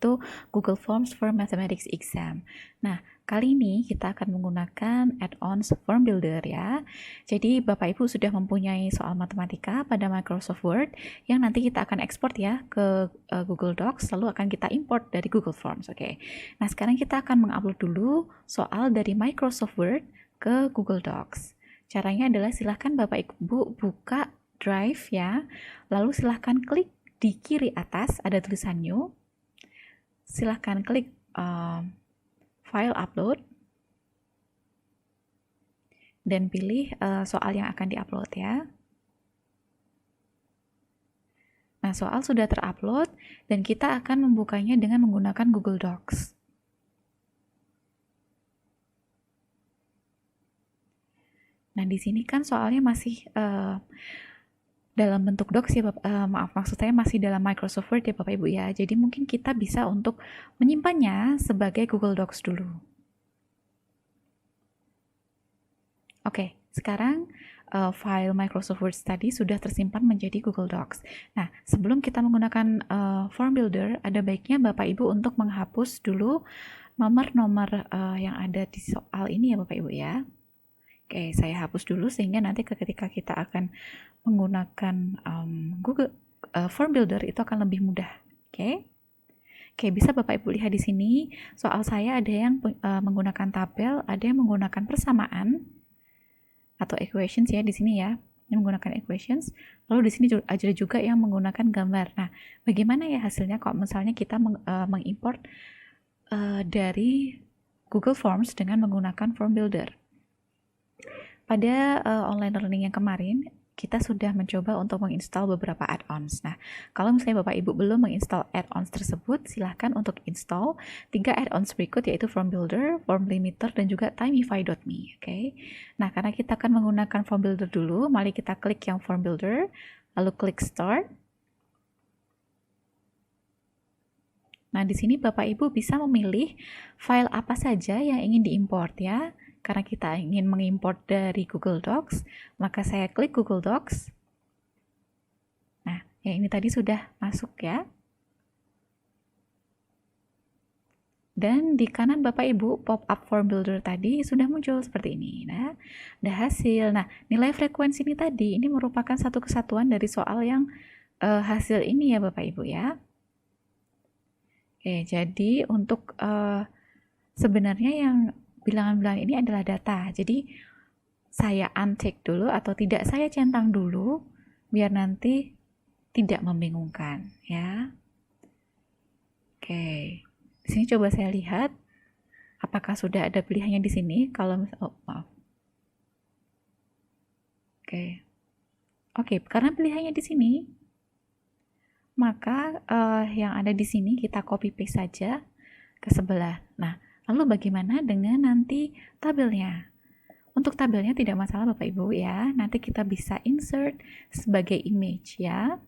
yaitu Google Forms for Mathematics Exam. Nah, kali ini kita akan menggunakan add-ons Form Builder ya. Jadi Bapak Ibu sudah mempunyai soal matematika pada Microsoft Word yang nanti kita akan ekspor ya ke Google Docs, lalu akan kita import dari Google Forms. Oke. Nah, sekarang kita akan mengupload dulu soal dari Microsoft Word ke Google Docs. Caranya adalah silahkan Bapak Ibu buka Drive ya, lalu silahkan klik di kiri atas ada tulisan New, silahkan klik File Upload, dan pilih soal yang akan diupload ya. Nah, soal sudah terupload dan kita akan membukanya dengan menggunakan Google Docs. Nah, di sini kan soalnya masih dalam bentuk docs ya, maaf, maksud saya masih dalam Microsoft Word ya Bapak Ibu ya. Jadi mungkin kita bisa untuk menyimpannya sebagai Google Docs dulu. Oke, sekarang file Microsoft Word tadi sudah tersimpan menjadi Google Docs. Nah, sebelum kita menggunakan Form Builder, ada baiknya Bapak Ibu untuk menghapus dulu nomor-nomor yang ada di soal ini ya Bapak Ibu ya. Oke, saya hapus dulu sehingga nanti ketika kita akan menggunakan Google Form Builder itu akan lebih mudah. Oke, bisa Bapak Ibu lihat di sini soal saya ada yang menggunakan tabel, ada yang menggunakan persamaan atau equations ya di sini ya, yang menggunakan equations. Lalu di sini ada juga yang menggunakan gambar. Nah, bagaimana ya hasilnya kalau misalnya kita mengimport dari Google Forms dengan menggunakan Form Builder? Pada online learning yang kemarin, kita sudah mencoba untuk menginstal beberapa add-ons. Nah, kalau misalnya Bapak Ibu belum menginstal add-ons tersebut, silahkan untuk install 3 add-ons berikut, yaitu Form Builder, Form Limiter, dan juga Timify.me. Oke. Nah, karena kita akan menggunakan Form Builder dulu, mari kita klik yang Form Builder, lalu klik Start. Nah, di sini Bapak Ibu bisa memilih file apa saja yang ingin diimport ya. Karena kita ingin mengimport dari Google Docs, maka saya klik Google Docs. Nah, yang ini tadi sudah masuk ya. Dan di kanan Bapak Ibu, pop-up Form Builder tadi sudah muncul seperti ini. Nah, ada hasil. Nah, nilai frekuensi ini tadi, ini merupakan satu kesatuan dari soal yang hasil ini ya Bapak Ibu ya. Oke, jadi untuk sebenarnya yang bilangan-bilangan ini adalah data. Jadi saya untick dulu atau tidak saya centang dulu biar nanti tidak membingungkan ya. Oke. Di sini coba saya lihat apakah sudah ada pilihannya di sini. Kalau maaf. Oke, karena pilihannya di sini, maka yang ada di sini kita copy paste saja ke sebelah. Nah, lalu bagaimana dengan nanti tabelnya? Untuk tabelnya tidak masalah Bapak Ibu ya, nanti kita bisa insert sebagai image ya.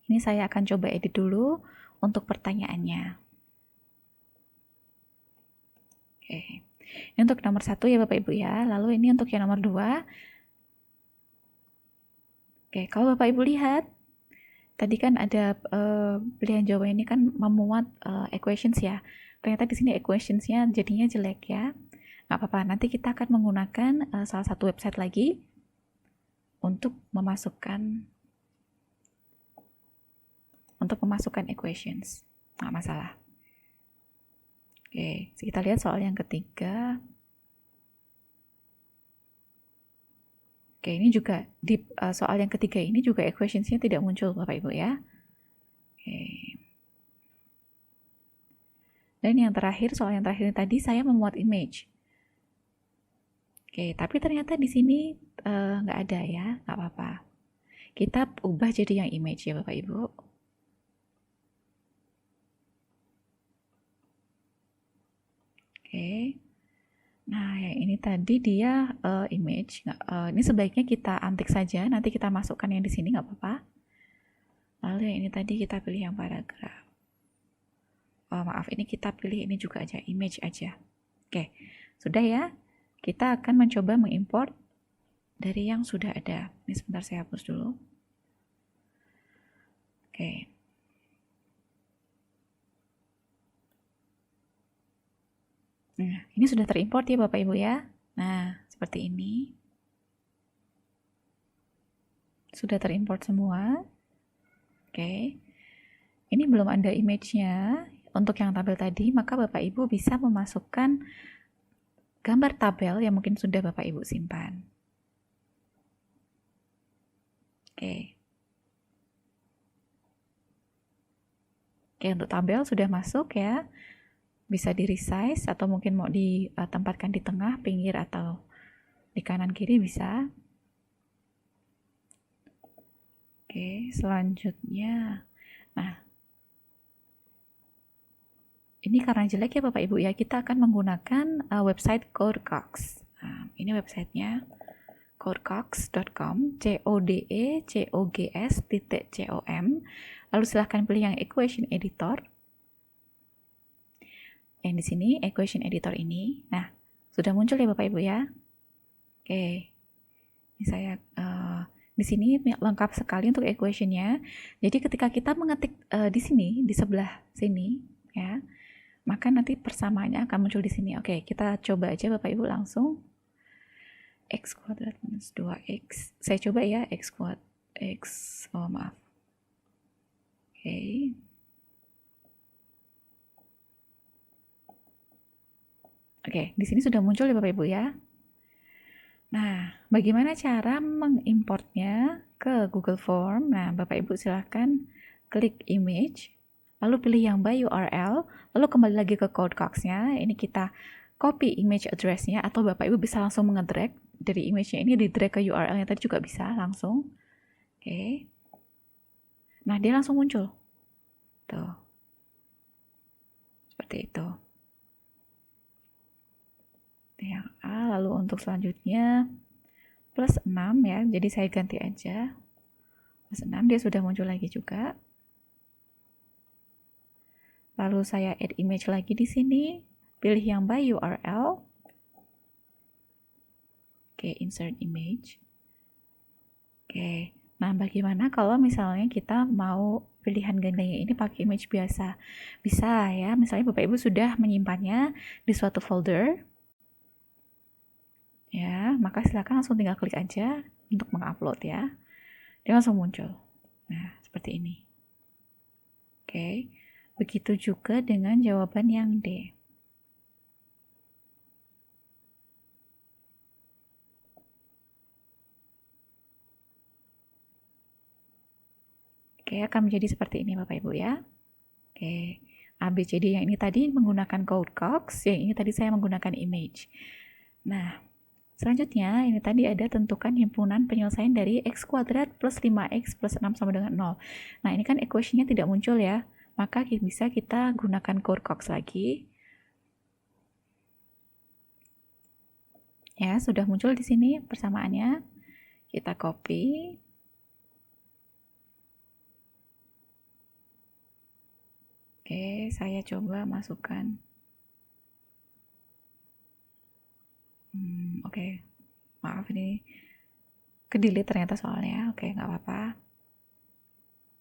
Ini saya akan coba edit dulu untuk pertanyaannya. Oke, ini untuk nomor 1 ya Bapak Ibu ya, lalu ini untuk yang nomor 2. Oke, kalau Bapak Ibu lihat, tadi kan ada pilihan jawaban ini kan memuat equations ya. Ternyata di sini equationsnya jadinya jelek ya. Nggak apa-apa, nanti kita akan menggunakan salah satu website lagi untuk memasukkan equations. Nggak masalah. Oke, kita lihat soal yang ketiga. Oke, ini juga di soal yang ketiga ini juga equationsnya tidak muncul Bapak Ibu ya. Oke. Dan yang terakhir, soal yang terakhir tadi saya memuat image. Oke, tapi ternyata di sini nggak ada ya, nggak apa-apa. Kita ubah jadi yang image ya Bapak Ibu. Oke. Nah, yang ini tadi dia image. Ini sebaiknya kita untick saja, nanti kita masukkan yang di sini nggak apa-apa. Lalu yang ini tadi kita pilih yang paragraf. Maaf, ini kita pilih ini juga aja, image aja. Oke, sudah ya. Kita akan mencoba mengimport dari yang sudah ada. Ini sebentar saya hapus dulu. Oke. Nah, ini sudah terimport ya Bapak Ibu ya. Nah, seperti ini. Sudah terimport semua. Oke. Ini belum ada image-nya. Untuk yang tabel tadi, maka Bapak Ibu bisa memasukkan gambar tabel yang mungkin sudah Bapak Ibu simpan. Oke. Oke, untuk tabel sudah masuk ya. Bisa di resize atau mungkin mau ditempatkan di tengah, pinggir, atau di kanan kiri bisa. Oke, selanjutnya. Nah, ini karena jelek ya Bapak Ibu ya, kita akan menggunakan website Codecox. Nah, ini websitenya codecox.com, codecogs.com. Lalu silahkan pilih yang equation editor. Yang di sini equation editor ini. Nah, sudah muncul ya Bapak Ibu ya. Oke. Ini saya di sini lengkap sekali untuk equationnya. Jadi ketika kita mengetik di sini, di sebelah sini ya, maka nanti persamaannya akan muncul di sini. Oke, kita coba aja Bapak Ibu langsung. X kuadrat minus 2X. Saya coba ya, X kuadrat. Maaf. Oke. Oke, di sini sudah muncul ya Bapak Ibu ya. Nah, bagaimana cara mengimportnya ke Google Form? Nah, Bapak Ibu silahkan klik image, lalu pilih yang by URL, lalu kembali lagi ke Codecox-nya. Ini kita copy image address-nya, atau Bapak Ibu bisa langsung ngedrag dari image-nya ini, di drag ke URL-nya tadi juga bisa langsung. Oke. Nah, dia langsung muncul. Tuh. Seperti itu. Yang A, lalu untuk selanjutnya plus 6 ya, jadi saya ganti aja. Plus 6, dia sudah muncul lagi juga. Lalu saya add image lagi di sini, pilih yang by URL. Oke, insert image. Oke, nah bagaimana kalau misalnya kita mau pilihan gandanya ini pakai image biasa? Bisa ya, misalnya Bapak Ibu sudah menyimpannya di suatu folder, ya, maka silakan langsung tinggal klik aja untuk mengupload ya. Dia langsung muncul. Nah, seperti ini. Oke. Begitu juga dengan jawaban yang D. Oke, akan menjadi seperti ini Bapak Ibu ya. Oke. ABCD yang ini tadi menggunakan Codecox, yang ini tadi saya menggunakan image. Nah, selanjutnya, ini tadi ada tentukan himpunan penyelesaian dari X kuadrat plus 5X plus 6 sama dengan 0. Nah, ini kan equation-nya tidak muncul ya. Maka bisa kita gunakan Codecox lagi. Ya, sudah muncul di sini persamaannya. Kita copy. Oke, saya coba masukkan. Oke. Maaf ini ke-delete ternyata soalnya. Oke, nggak apa-apa.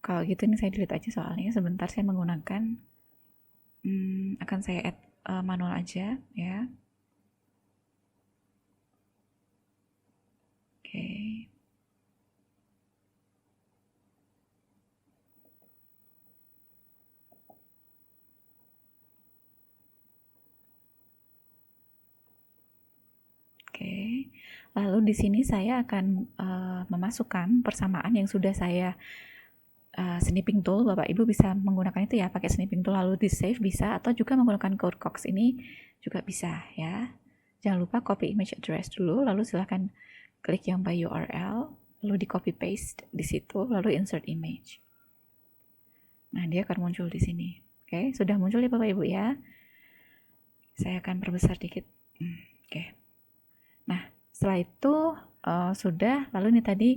Kalau gitu ini saya delete aja soalnya. Sebentar saya menggunakan akan saya add manual aja ya. Oke. Oke. Lalu di sini saya akan memasukkan persamaan yang sudah saya snipping tool. Bapak Ibu bisa menggunakan itu ya, pakai snipping tool lalu di save bisa, atau juga menggunakan Codecox ini juga bisa ya. Jangan lupa copy image address dulu, lalu silahkan klik yang by URL, lalu di copy paste di situ, lalu insert image. Nah, dia akan muncul di sini. Oke, sudah muncul ya Bapak Ibu ya. Saya akan perbesar dikit. Oke. Nah, setelah itu sudah, lalu ini tadi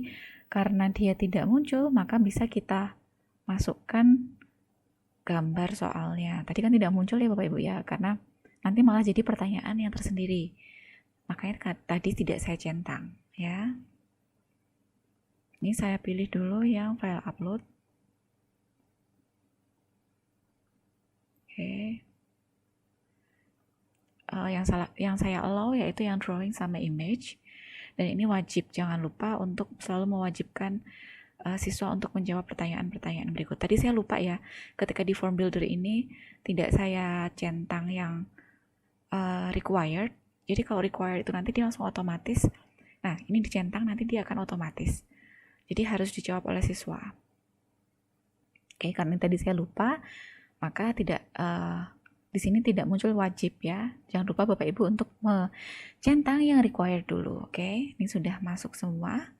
karena dia tidak muncul, maka bisa kita masukkan gambar soalnya. Tadi kan tidak muncul ya Bapak Ibu ya, karena nanti malah jadi pertanyaan yang tersendiri. Makanya tadi tidak saya centang ya. Ini saya pilih dulu yang file upload. Oke. yang saya allow yaitu yang drawing sama image, dan ini wajib, jangan lupa untuk selalu mewajibkan siswa untuk menjawab pertanyaan-pertanyaan berikut. Tadi saya lupa ya, ketika di form builder ini tidak saya centang yang required. Jadi kalau required itu nanti dia langsung otomatis. Nah, ini dicentang nanti dia akan otomatis. Jadi harus dijawab oleh siswa. Oke, karena tadi saya lupa, maka tidak di sini tidak muncul wajib ya. Jangan lupa Bapak Ibu untuk centang yang required dulu. Oke, ini sudah masuk semua.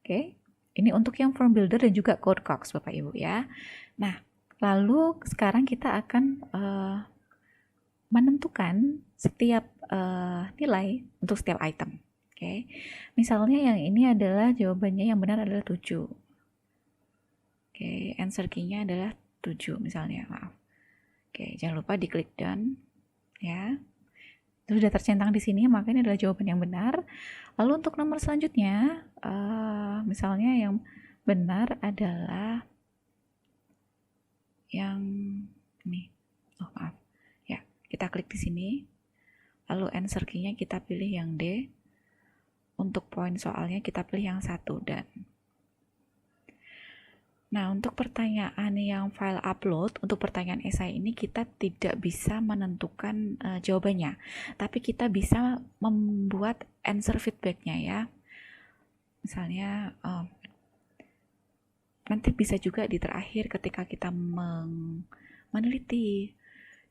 Oke, ini untuk yang form builder dan juga code cox Bapak Ibu ya. Nah, lalu sekarang kita akan menentukan setiap nilai untuk setiap item. Oke, misalnya yang ini adalah jawabannya yang benar adalah 7. Oke, answer key-nya adalah 7 misalnya, maaf. Oke, jangan lupa diklik done ya. Itu sudah tercentang di sini, maka ini adalah jawaban yang benar. Lalu untuk nomor selanjutnya, misalnya yang benar adalah yang ini. Oh, maaf. Ya, kita klik di sini. Lalu answer key-nya kita pilih yang D. Untuk poin soalnya kita pilih yang 1 dan. Nah, untuk pertanyaan yang file upload, untuk pertanyaan esai ini kita tidak bisa menentukan jawabannya, tapi kita bisa membuat answer feedback-nya ya. Misalnya, nanti bisa juga di terakhir ketika kita meneliti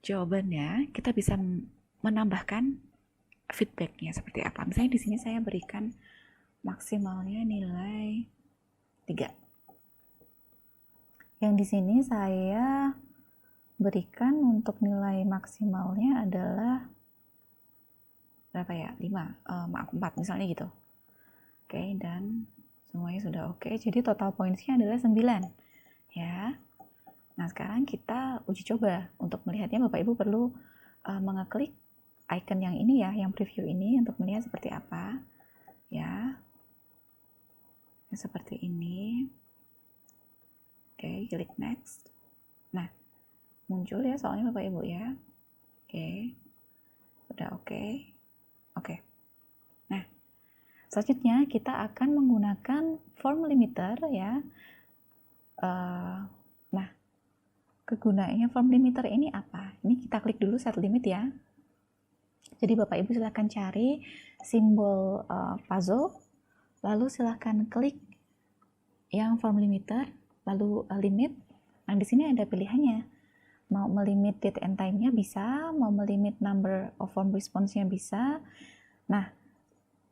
jawabannya, kita bisa menambahkan feedback-nya seperti apa. Misalnya di sini saya berikan maksimalnya nilai 3. Yang di sini saya berikan untuk nilai maksimalnya adalah berapa ya? 5, maaf 4 misalnya gitu. Oke, dan semuanya sudah oke. Jadi total points-nya adalah 9. Ya. Nah, sekarang kita uji coba. Untuk melihatnya Bapak Ibu perlu mengeklik icon yang ini ya, yang preview ini untuk melihat seperti apa. Ya. Seperti ini. Oke, klik next. Nah, muncul ya soalnya Bapak Ibu ya. Oke. Sudah oke. Oke. Nah, selanjutnya kita akan menggunakan form limiter ya. Nah, kegunaannya form limiter ini apa? Ini kita klik dulu set limit ya. Jadi Bapak Ibu silahkan cari simbol puzzle, lalu silahkan klik yang form limiter, lalu limit. Nah, di sini ada pilihannya. Mau melimit date and time-nya bisa, mau melimit number of form response-nya bisa. Nah,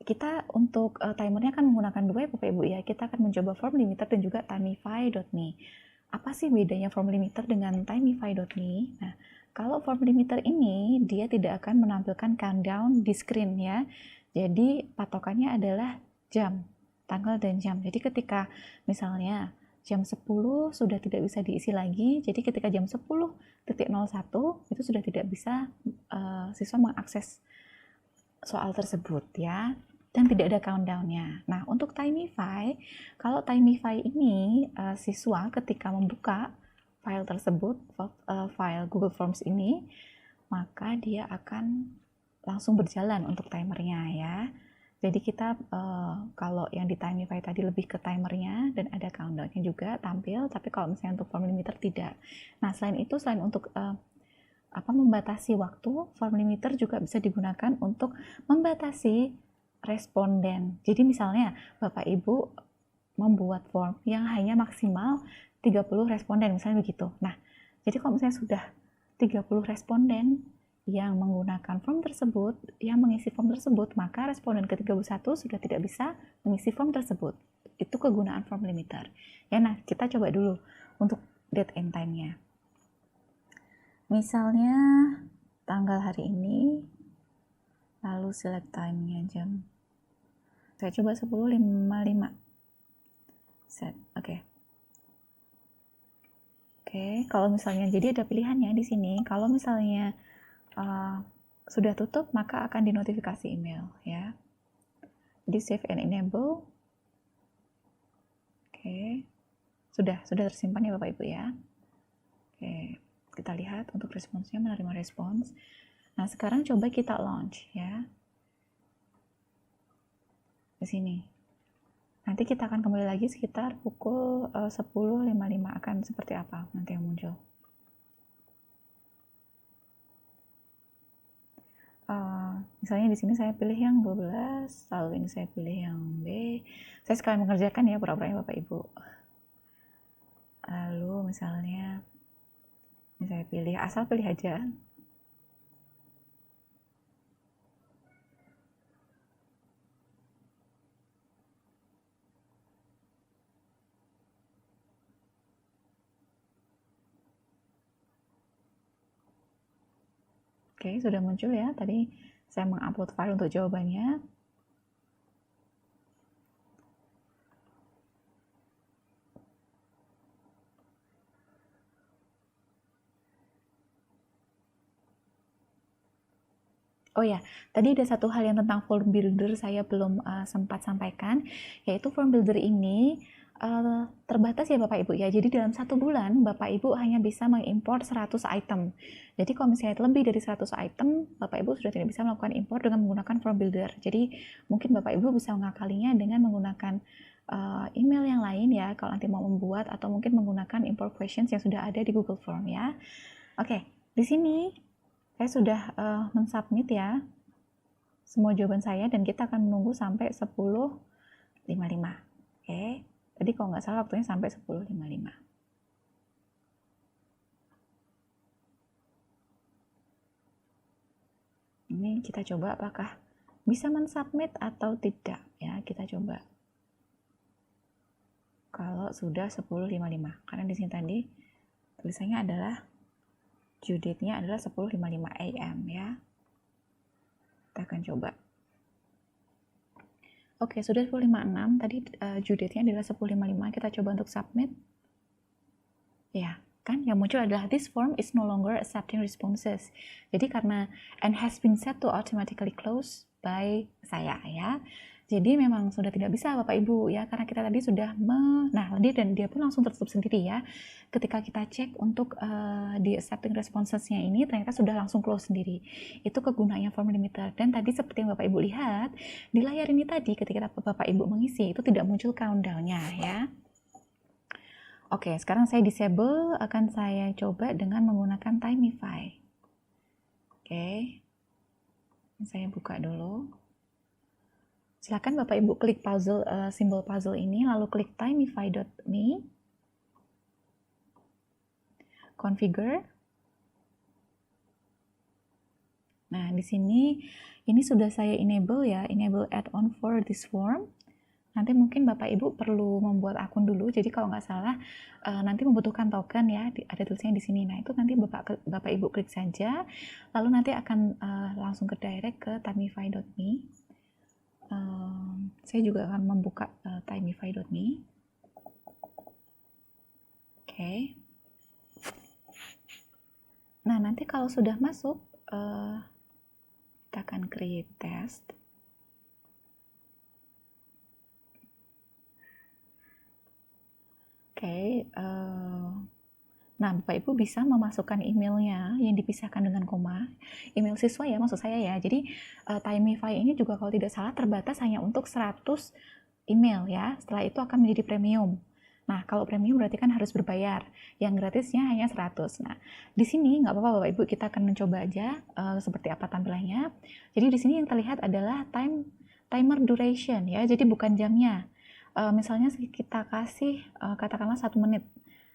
kita untuk timernya kan menggunakan 2 ya Bapak Ibu ya. Kita akan mencoba form limiter dan juga timify.me. Apa sih bedanya form limiter dengan timify.me? Nah, kalau form limiter ini dia tidak akan menampilkan countdown di screen ya. Jadi patokannya adalah jam, tanggal dan jam. Jadi ketika misalnya jam 10 sudah tidak bisa diisi lagi, jadi ketika jam 10.01 itu sudah tidak bisa siswa mengakses soal tersebut ya, dan tidak ada countdown-nya. Nah, untuk Timify, kalau Timify ini siswa ketika membuka file tersebut, file Google Forms ini, maka dia akan langsung berjalan untuk timernya ya. Jadi kita kalau yang di Timify tadi lebih ke timernya dan ada countdown-nya juga tampil, tapi kalau misalnya untuk form limiter tidak. Nah, selain itu, selain untuk membatasi waktu, form limiter juga bisa digunakan untuk membatasi responden. Jadi misalnya Bapak Ibu membuat form yang hanya maksimal 30 responden, misalnya begitu. Nah, jadi kalau misalnya sudah 30 responden yang menggunakan form tersebut, yang mengisi form tersebut, maka responden ke-31 sudah tidak bisa mengisi form tersebut. Itu kegunaan form limiter. Ya, nah, kita coba dulu untuk date and time-nya. Misalnya tanggal hari ini, lalu select time-nya jam. Saya coba 10.55. Set, oke. Oke, kalau misalnya jadi ada pilihannya di sini. Kalau misalnya sudah tutup, maka akan dinotifikasi email ya. Jadi save and enable. Oke, sudah tersimpan ya Bapak Ibu ya. Oke, kita lihat untuk responsnya, menerima respons. Nah, sekarang coba kita launch ya. Di sini. Nanti kita akan kembali lagi sekitar pukul 10.55 akan seperti apa nanti yang muncul. Misalnya di sini saya pilih yang 12, lalu ini saya pilih yang B. Saya sekalian mengerjakan ya pura-puranya Bapak Ibu. Lalu misalnya ini saya pilih, asal pilih aja. Oke, sudah muncul ya. Tadi saya mengupload file untuk jawabannya. Oh ya, tadi ada satu hal yang tentang form builder saya belum sempat sampaikan, yaitu form builder ini terbatas ya Bapak Ibu ya. Jadi dalam 1 bulan Bapak Ibu hanya bisa mengimpor 100 item. Jadi kalau misalnya lebih dari 100 item, Bapak Ibu sudah tidak bisa melakukan impor dengan menggunakan form builder. Jadi mungkin Bapak Ibu bisa mengakalinya dengan menggunakan email yang lain ya, kalau nanti mau membuat, atau mungkin menggunakan import questions yang sudah ada di Google Form ya. Oke, di sini saya sudah mensubmit ya semua jawaban saya, dan kita akan menunggu sampai 10.55. Oke. Tadi kalau nggak salah waktunya sampai 10.55. Ini kita coba apakah bisa mensubmit atau tidak ya, kita coba. Kalau sudah 10.55, karena di sini tadi tulisannya adalah due date-nya adalah 10.55 AM ya. Kita akan coba. Oke, sudah 10.56. Tadi due date-nya adalah 10.55. Kita coba untuk submit. Ya, kan yang muncul adalah this form is no longer accepting responses. Jadi karena and has been set to automatically close by saya ya. Jadi memang sudah tidak bisa Bapak Ibu ya, karena kita tadi sudah dia pun langsung tertutup sendiri ya. Ketika kita cek untuk di accepting responses-nya ini ternyata sudah langsung close sendiri. Itu kegunaannya form limiter. Dan tadi seperti yang Bapak Ibu lihat di layar ini tadi, ketika Bapak Ibu mengisi itu tidak muncul countdown-nya ya. Oke, sekarang saya disable, akan saya coba dengan menggunakan Timify. Oke, saya buka dulu. Silakan Bapak Ibu klik puzzle, simbol puzzle ini, lalu klik timify.me, configure. Nah, di sini ini sudah saya enable ya, enable add-on for this form. Nanti mungkin Bapak Ibu perlu membuat akun dulu, jadi kalau nggak salah nanti membutuhkan token ya, ada tulisannya di sini. Nah, itu nanti Bapak Ibu klik saja, lalu nanti akan langsung ke direct ke timify.me. Saya juga akan membuka timify.me. Oke. Nah, nanti kalau sudah masuk, kita akan create test. Oke. Nah, Bapak Ibu bisa memasukkan emailnya yang dipisahkan dengan koma. Email siswa ya, maksud saya ya. Jadi, Timify ini juga kalau tidak salah terbatas hanya untuk 100 email ya. Setelah itu akan menjadi premium. Nah, kalau premium berarti kan harus berbayar. Yang gratisnya hanya 100. Nah, di sini nggak apa-apa Bapak Ibu, kita akan mencoba aja seperti apa tampilannya. Jadi di sini yang terlihat adalah timer duration ya. Jadi bukan jamnya. Misalnya kita kasih katakanlah 1 menit.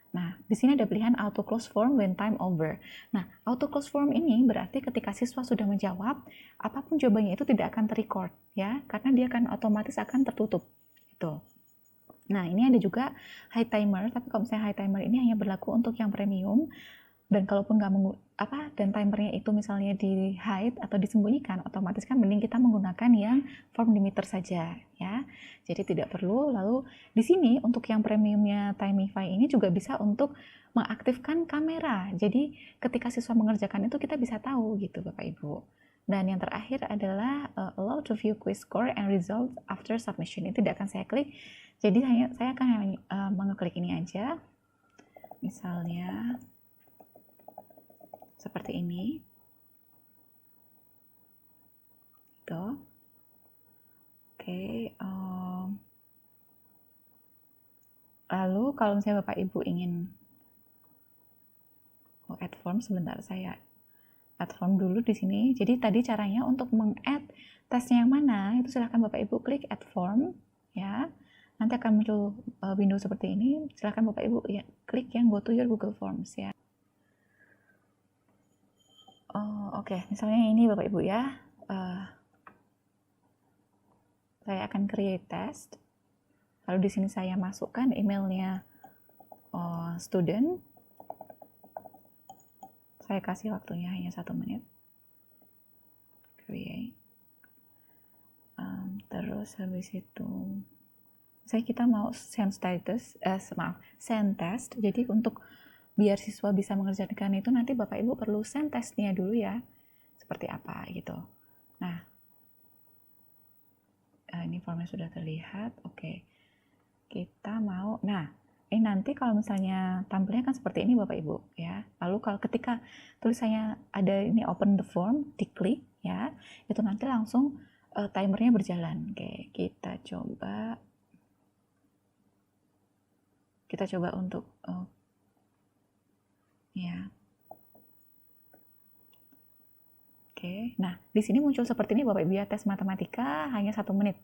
Nah, di sini ada pilihan auto close form when time over. Nah, auto close form ini berarti ketika siswa sudah menjawab, apapun jawabannya itu tidak akan terrecord ya, karena dia akan otomatis akan tertutup. Itu. Nah, ini ada juga high timer, tapi kalau misalnya high timer ini hanya berlaku untuk yang premium, dan kalaupun dan timernya itu misalnya di hide atau disembunyikan, otomatis kan mending kita menggunakan yang form limiter saja ya. Jadi tidak perlu. Lalu di sini untuk yang premiumnya Timify ini juga bisa untuk mengaktifkan kamera. Jadi ketika siswa mengerjakan itu kita bisa tahu gitu Bapak Ibu. Dan yang terakhir adalah allow to view quiz score and results after submission. Ini tidak akan saya klik. Jadi saya akan mengeklik ini aja. Misalnya seperti ini. gitu. Oke, lalu kalau misalnya Bapak Ibu ingin add form, sebentar saya add form dulu di sini. Jadi tadi caranya untuk meng-add tesnya yang mana, itu silahkan Bapak Ibu klik add form, ya. Nanti akan muncul window seperti ini. Silahkan Bapak Ibu ya, klik yang go to your Google Forms, ya. Oke, misalnya ini Bapak Ibu ya. Saya akan create test. Lalu di sini saya masukkan emailnya student. Saya kasih waktunya hanya 1 menit. Create. Terus habis itu kita mau send status, send test. Jadi untuk biar siswa bisa mengerjakan itu, nanti Bapak Ibu perlu send testnya dulu ya, seperti apa gitu. Nah, ini formnya sudah terlihat. Oke, kita mau, nah ini nanti kalau misalnya tampilnya kan seperti ini Bapak Ibu ya. Lalu kalau ketika tulisannya ada ini open the form, diklik ya, itu nanti langsung timernya berjalan. Oke, kita coba untuk ya. Oke, nah di sini muncul seperti ini Bapak Ibu ya, tes matematika hanya 1 menit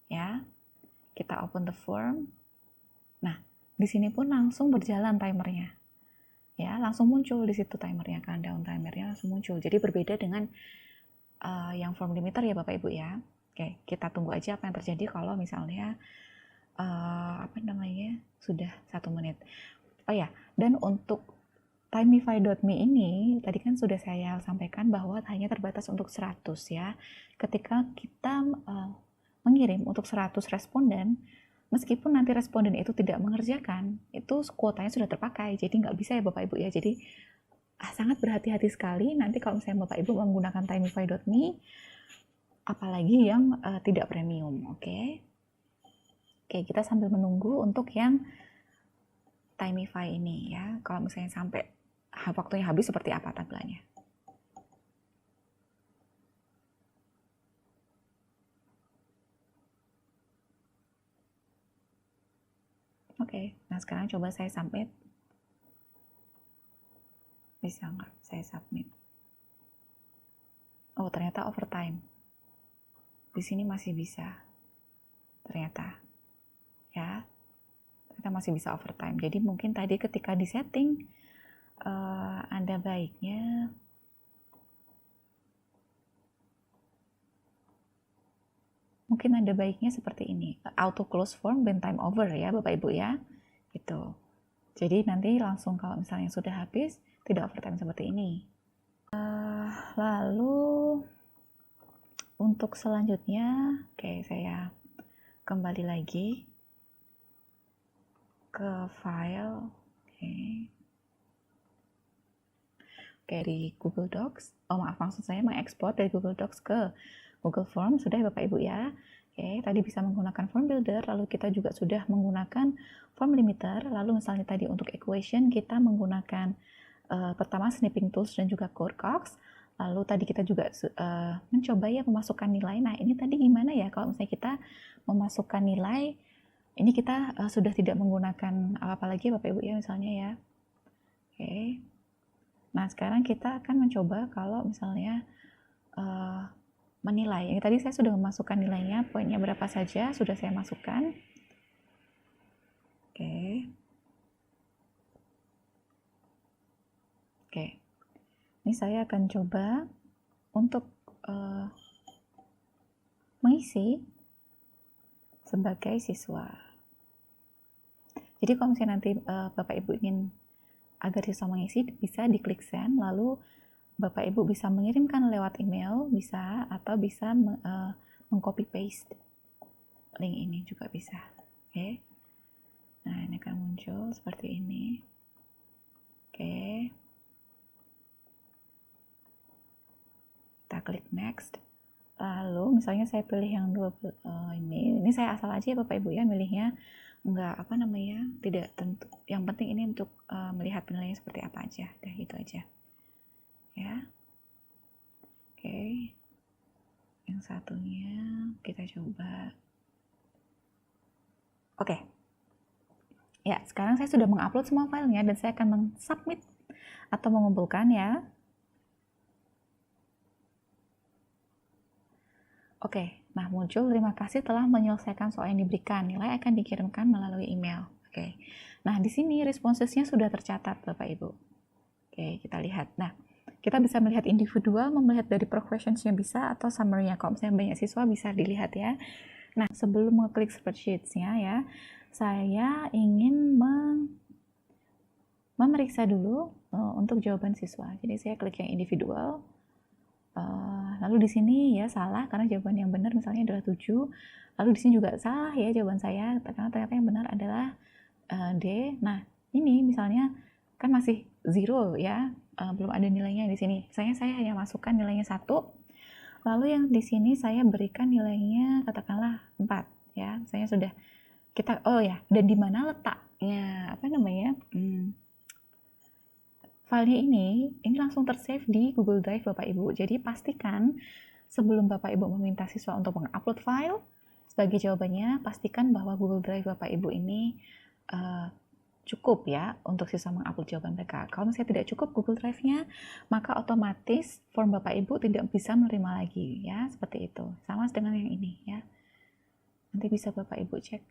ya. Kita open the form. Nah, di sini pun langsung berjalan timernya. Ya, langsung muncul di situ timernya, countdown timernya langsung muncul. Jadi berbeda dengan yang form limiter ya Bapak Ibu ya. Oke, kita tunggu aja apa yang terjadi kalau misalnya sudah 1 menit. Oh ya, dan untuk Timify.me ini tadi kan sudah saya sampaikan bahwa hanya terbatas untuk 100 ya. Ketika kita mengirim untuk 100 responden, meskipun nanti responden itu tidak mengerjakan, itu kuotanya sudah terpakai. Jadi nggak bisa ya Bapak Ibu ya. Jadi sangat berhati-hati sekali nanti kalau misalnya Bapak Ibu menggunakan Timify.me, apalagi yang tidak premium. Oke, kita sambil menunggu untuk yang Timify ini ya. Kalau misalnya sampai waktunya habis seperti apa tampilannya. Oke, nah sekarang coba saya submit. Bisa nggak saya submit? Oh, ternyata overtime. Di sini masih bisa. Ternyata. Ya. Ternyata masih bisa overtime. Jadi mungkin tadi ketika di setting, ada baiknya seperti ini, auto close form when time over ya Bapak Ibu ya, gitu. Jadi nanti langsung kalau misalnya sudah habis, tidak overtime seperti ini. Lalu untuk selanjutnya, oke, saya kembali lagi ke file, dari Google Docs. Maksud saya mengekspor dari Google Docs ke Google Form. Sudah ya Bapak Ibu ya. Oke, tadi bisa menggunakan form builder, lalu kita juga sudah menggunakan form limiter, lalu misalnya tadi untuk equation kita menggunakan pertama snipping tools dan juga Corecox. Lalu tadi kita juga mencoba ya memasukkan nilai. Nah, ini tadi gimana ya kalau misalnya kita memasukkan nilai, ini kita sudah tidak menggunakan apa lagi Bapak Ibu ya misalnya ya. Oke. Nah, sekarang kita akan mencoba kalau misalnya menilai. Yang tadi saya sudah memasukkan nilainya, poinnya berapa saja, sudah saya masukkan. Oke. Ini saya akan coba untuk mengisi sebagai siswa. Jadi kalau misalnya nanti Bapak Ibu ingin agar siswa mengisi, bisa diklik send, lalu Bapak Ibu bisa mengirimkan lewat email, bisa, atau bisa mengcopy paste link ini juga bisa. Oke. Nah, ini akan muncul seperti ini. Oke. Kita klik next. Lalu misalnya saya pilih yang ini saya asal aja ya Bapak Ibu ya milihnya, enggak tidak tentu. Yang penting ini untuk melihat penilaiannya seperti apa aja, dah gitu aja. Ya. Oke. Yang satunya kita coba. Oke. Ya, sekarang saya sudah mengupload semua filenya dan saya akan mensubmit atau mengumpulkan ya. Oke, nah muncul terima kasih telah menyelesaikan soal yang diberikan. Nilai akan dikirimkan melalui email. Oke. Nah, di sini responsesnya sudah tercatat Bapak Ibu. Oke, kita lihat. Nah, kita bisa melihat individual, melihat dari per questions-nya bisa atau summary-nya. Kalau misalnya banyak siswa bisa dilihat ya. Nah, sebelum mengklik spreadsheets-nya ya, saya ingin memeriksa dulu untuk jawaban siswa. Jadi saya klik yang individual. Lalu di sini ya salah karena jawaban yang benar misalnya adalah 7. Lalu di sini juga salah ya jawaban saya karena ternyata yang benar adalah D. Nah, ini misalnya kan masih 0 ya, belum ada nilainya di sini. Misalnya saya hanya masukkan nilainya 1. Lalu yang di sini saya berikan nilainya katakanlah 4 ya. Saya sudah dan di mana letaknya filenya ini langsung tersave di Google Drive Bapak Ibu. Jadi pastikan sebelum Bapak Ibu meminta siswa untuk mengupload file, sebagai jawabannya pastikan bahwa Google Drive Bapak Ibu ini cukup ya untuk siswa mengupload jawaban mereka. Kalau misalnya tidak cukup Google Drive-nya, maka otomatis form Bapak Ibu tidak bisa menerima lagi ya, seperti itu. Sama dengan yang ini ya. Nanti bisa Bapak Ibu cek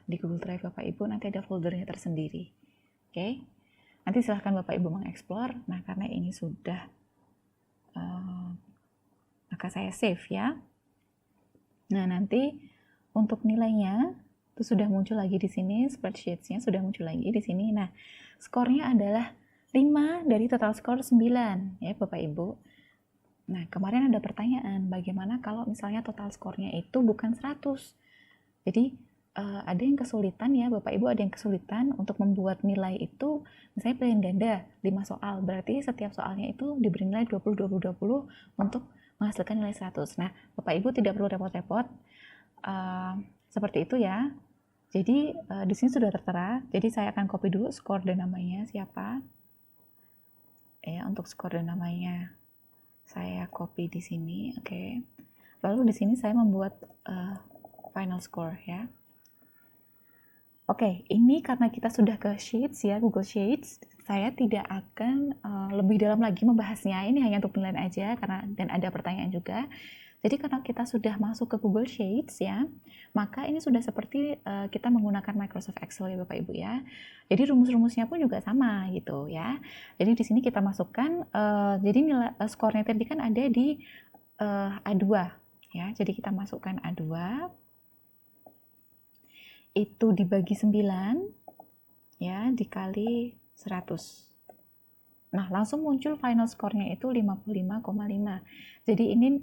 di Google Drive Bapak Ibu, nanti ada foldernya tersendiri. Oke. Nanti silahkan Bapak Ibu mengeksplor. Nah, karena ini sudah, maka saya save ya. Nah, nanti untuk nilainya itu sudah muncul lagi di sini, spreadsheets-nya sudah muncul lagi di sini. Nah, skornya adalah 5 dari total skor 9 ya Bapak Ibu. Nah, kemarin ada pertanyaan, bagaimana kalau misalnya total skornya itu bukan 100? Jadi, ada yang kesulitan ya Bapak Ibu, ada yang kesulitan untuk membuat nilai itu misalnya pilihan ganda 5 soal, berarti setiap soalnya itu diberi nilai 20 20 20 untuk menghasilkan nilai 100. Nah, Bapak Ibu tidak perlu repot-repot seperti itu ya. Jadi di sini sudah tertera. Jadi saya akan copy dulu skor dan namanya siapa. Ya, untuk skor dan namanya saya copy di sini, oke. Lalu di sini saya membuat final score ya. Oke, ini karena kita sudah ke Sheets ya, Google Sheets, saya tidak akan lebih dalam lagi membahasnya. Ini hanya untuk penilaian aja dan ada pertanyaan juga. Jadi karena kita sudah masuk ke Google Sheets ya, maka ini sudah seperti kita menggunakan Microsoft Excel ya Bapak Ibu ya. Jadi rumus-rumusnya pun juga sama gitu ya. Jadi di sini kita masukkan, jadi nilai skornya tadi kan ada di A2 ya. Jadi kita masukkan A2. Itu dibagi 9 ya, dikali 100. Nah, langsung muncul final score-nya itu 55,5. Jadi ini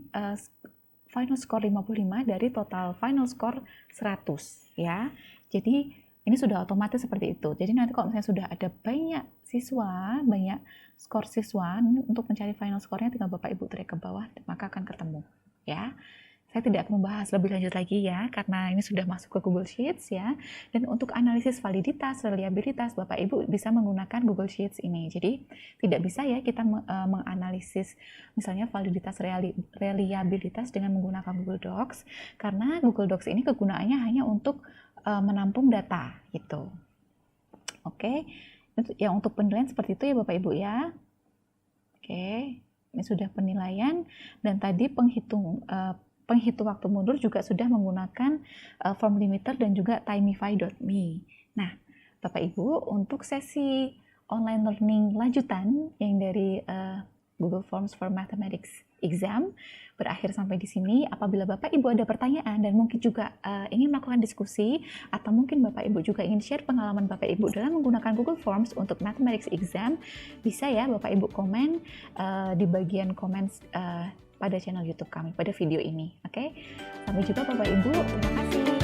final score 55 dari total final score 100 ya. Jadi ini sudah otomatis seperti itu. Jadi nanti kalau misalnya sudah ada banyak siswa, banyak skor siswa, untuk mencari final score-nya tinggal Bapak Ibu tarik ke bawah, maka akan ketemu ya. Saya tidak akan membahas lebih lanjut lagi ya, karena ini sudah masuk ke Google Sheets ya. Dan untuk analisis validitas, reliabilitas, Bapak Ibu bisa menggunakan Google Sheets ini. Jadi tidak bisa ya kita menganalisis misalnya validitas reliabilitas dengan menggunakan Google Docs, karena Google Docs ini kegunaannya hanya untuk menampung data gitu. Oke, yang untuk penilaian seperti itu ya Bapak Ibu ya. Oke, ini sudah penilaian dan tadi penghitung waktu mundur juga sudah menggunakan form limiter dan juga timify.me. Nah, Bapak Ibu, untuk sesi online learning lanjutan yang dari Google Forms for Mathematics Exam berakhir sampai di sini. Apabila Bapak Ibu ada pertanyaan dan mungkin juga ingin melakukan diskusi, atau mungkin Bapak Ibu juga ingin share pengalaman Bapak Ibu dalam menggunakan Google Forms untuk Mathematics Exam, bisa ya Bapak Ibu komen di bagian komen pada channel YouTube kami pada video ini. Oke, sampai jumpa Bapak Ibu. Terima kasih.